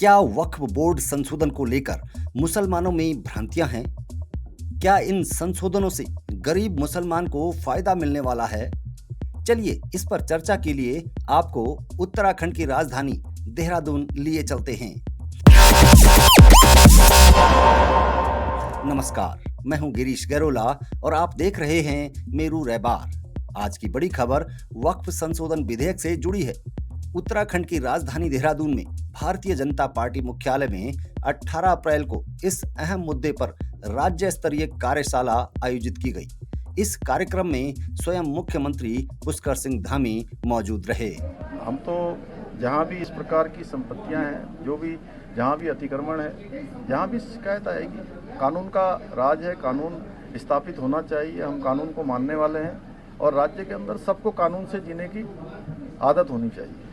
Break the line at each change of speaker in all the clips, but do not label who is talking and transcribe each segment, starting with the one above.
क्या वक्फ बोर्ड संशोधन को लेकर मुसलमानों में भ्रांतियां हैं? क्या इन संशोधनों से गरीब मुसलमान को फायदा मिलने वाला है? चलिए इस पर चर्चा के लिए आपको उत्तराखंड की राजधानी देहरादून लिए चलते हैं। नमस्कार, मैं हूं गिरीश गैरोला और आप देख रहे हैं मेरू रहबार। आज की बड़ी खबर वक्फ संशोधन विधेयक से जुड़ी है। उत्तराखंड की राजधानी देहरादून में भारतीय जनता पार्टी मुख्यालय में 18 अप्रैल को इस अहम मुद्दे पर राज्य स्तरीय कार्यशाला आयोजित की गई। इस कार्यक्रम में स्वयं मुख्यमंत्री पुष्कर सिंह धामी मौजूद रहे।
हम तो जहाँ भी इस प्रकार की संपत्तियाँ हैं, जो भी जहाँ भी अतिक्रमण है, जहाँ भी शिकायत आएगी, कानून का राज है, कानून स्थापित होना चाहिए। हम कानून को मानने वाले हैं और राज्य के अंदर सबको कानून से जीने की आदत होनी चाहिए।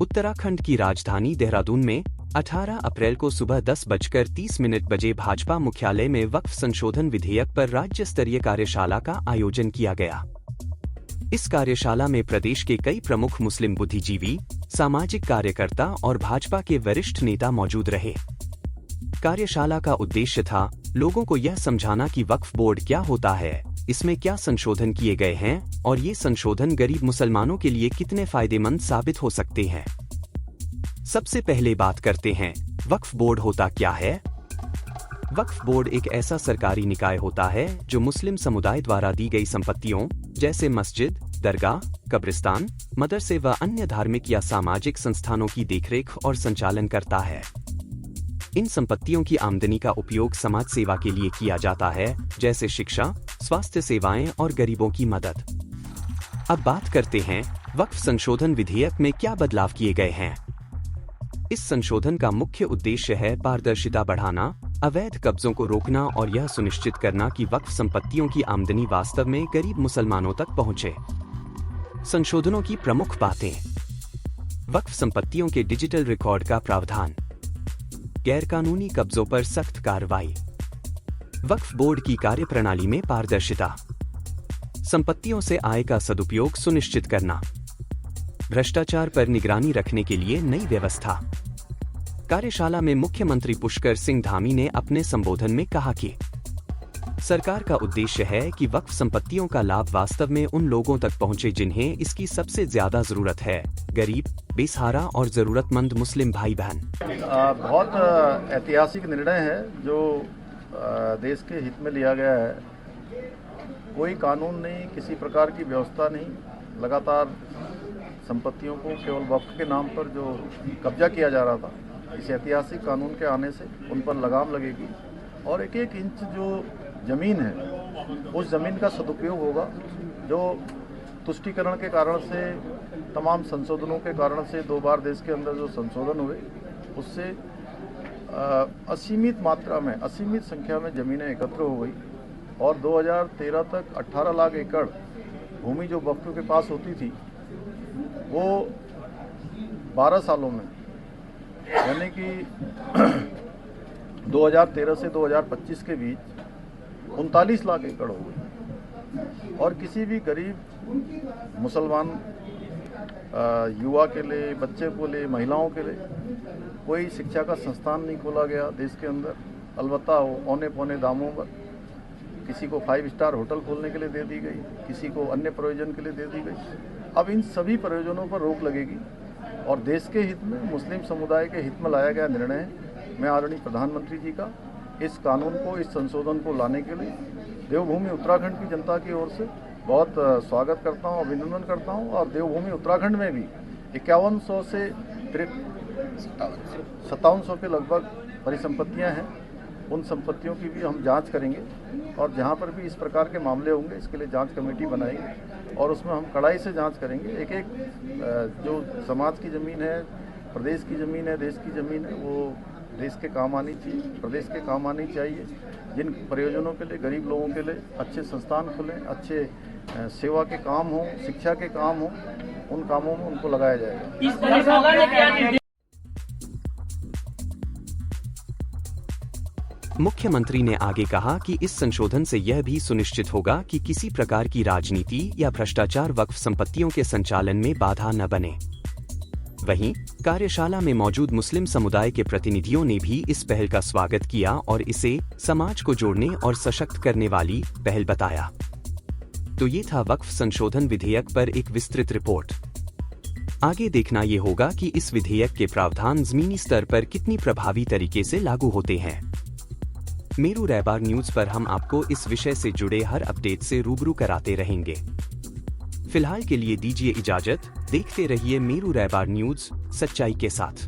उत्तराखंड की राजधानी देहरादून में 18 अप्रैल को सुबह 10:30 बजे भाजपा मुख्यालय में वक्फ संशोधन विधेयक पर राज्य स्तरीय कार्यशाला का आयोजन किया गया। इस कार्यशाला में प्रदेश के कई प्रमुख मुस्लिम बुद्धिजीवी, सामाजिक कार्यकर्ता और भाजपा के वरिष्ठ नेता मौजूद रहे। कार्यशाला का उद्देश्य था लोगों को यह समझाना कि वक्फ बोर्ड क्या होता है, इसमें क्या संशोधन किए गए हैं और ये संशोधन गरीब मुसलमानों के लिए कितने फायदेमंद साबित हो सकते हैं। सबसे पहले बात करते हैं, वक्फ बोर्ड होता क्या है। वक्फ बोर्ड एक ऐसा सरकारी निकाय होता है जो मुस्लिम समुदाय द्वारा दी गई संपत्तियों जैसे मस्जिद, दरगाह, कब्रिस्तान, मदरसे व अन्य धार्मिक या सामाजिक संस्थानों की देखरेख और संचालन करता है। इन संपत्तियों की आमदनी का उपयोग समाज सेवा के लिए किया जाता है, जैसे शिक्षा, स्वास्थ्य सेवाएं और गरीबों की मदद। अब बात करते हैं वक्फ संशोधन विधेयक में क्या बदलाव किए गए हैं। इस संशोधन का मुख्य उद्देश्य है पारदर्शिता बढ़ाना, अवैध कब्जों को रोकना और यह सुनिश्चित करना कि वक्फ संपत्तियों की आमदनी वास्तव में गरीब मुसलमानों तक पहुंचे। संशोधनों की प्रमुख बातें: वक्फ संपत्तियों के डिजिटल रिकॉर्ड का प्रावधान, गैरकानूनी कब्जों पर सख्त कार्रवाई, वक्फ बोर्ड की कार्यप्रणाली में पारदर्शिता, संपत्तियों से आय का सदुपयोग सुनिश्चित करना, भ्रष्टाचार पर निगरानी रखने के लिए नई व्यवस्था। कार्यशाला में मुख्यमंत्री पुष्कर सिंह धामी ने अपने संबोधन में कहा कि सरकार का उद्देश्य है कि वक्फ संपत्तियों का लाभ वास्तव में उन लोगों तक पहुंचे जिन्हें इसकी सबसे ज्यादा जरूरत है, गरीब, बेसहारा और जरूरतमंद मुस्लिम भाई बहन।
बहुत ऐतिहासिक निर्णय है जो देश के हित में लिया गया है। कोई कानून नहीं, किसी प्रकार की व्यवस्था नहीं। लगातार संपत्तियों को केवल वक्फ के नाम पर जो कब्जा किया जा रहा था, इस ऐतिहासिक कानून के आने से उन पर लगाम लगेगी और एक एक इंच जो ज़मीन है उस ज़मीन का सदुपयोग होगा। जो तुष्टीकरण के कारण से, तमाम संशोधनों के कारण से 2 बार देश के अंदर जो संशोधन हुए, उससे असीमित मात्रा में, असीमित संख्या में ज़मीनें एकत्र हो गई और 2013 तक 18 लाख एकड़ भूमि जो वक्फ के पास होती थी वो 12 सालों में, यानी कि 2013 से 2025 के बीच 39 लाख एकड़ हो गई। और किसी भी गरीब मुसलमान युवा के लिए, बच्चे को लिए, महिलाओं के लिए कोई शिक्षा का संस्थान नहीं खोला गया देश के अंदर। अलबत्ता औने पौने दामों पर किसी को 5 स्टार होटल खोलने के लिए दे दी गई, किसी को अन्य प्रयोजन के लिए दे दी गई। अब इन सभी प्रयोजनों पर रोक लगेगी और देश के हित में, मुस्लिम समुदाय के हित में लाया गया निर्णय है। मैं आदरणीय प्रधानमंत्री जी का इस कानून को, इस संशोधन को लाने के लिए देवभूमि उत्तराखंड की जनता की ओर से बहुत स्वागत करता हूं, अभिनंदन करता हूं। और देवभूमि उत्तराखंड में भी 5100 से 5700 के लगभग परिसंपत्तियां हैं। उन संपत्तियों की भी हम जांच करेंगे और जहां पर भी इस प्रकार के मामले होंगे, इसके लिए जांच कमेटी बनाएंगे और उसमें हम कड़ाई से जांच करेंगे। एक एक जो समाज की ज़मीन है, प्रदेश की ज़मीन है, देश की ज़मीन है, वो देश के काम आनी चाहिए, प्रदेश के काम आनी चाहिए। जिन प्रयोजनों के लिए, गरीब लोगों के लिए अच्छे संस्थान खुलें, अच्छे सेवा के काम हों, शिक्षा के काम हों, उन कामों में उनको लगाया जाएगा।
मुख्यमंत्री ने आगे कहा कि इस संशोधन से यह भी सुनिश्चित होगा कि किसी प्रकार की राजनीति या भ्रष्टाचार वक्फ संपत्तियों के संचालन में बाधा न बने। वहीं कार्यशाला में मौजूद मुस्लिम समुदाय के प्रतिनिधियों ने भी इस पहल का स्वागत किया और इसे समाज को जोड़ने और सशक्त करने वाली पहल बताया। तो ये था वक्फ संशोधन विधेयक पर एक विस्तृत रिपोर्ट। आगे देखना ये होगा कि इस विधेयक के प्रावधान जमीनी स्तर पर कितनी प्रभावी तरीके से लागू होते हैं। मेरू रैबार न्यूज पर हम आपको इस विषय से जुड़े हर अपडेट से रूबरू कराते रहेंगे। फिलहाल के लिए दीजिए इजाजत, देखते रहिए मेरू रैबार न्यूज, सच्चाई के साथ।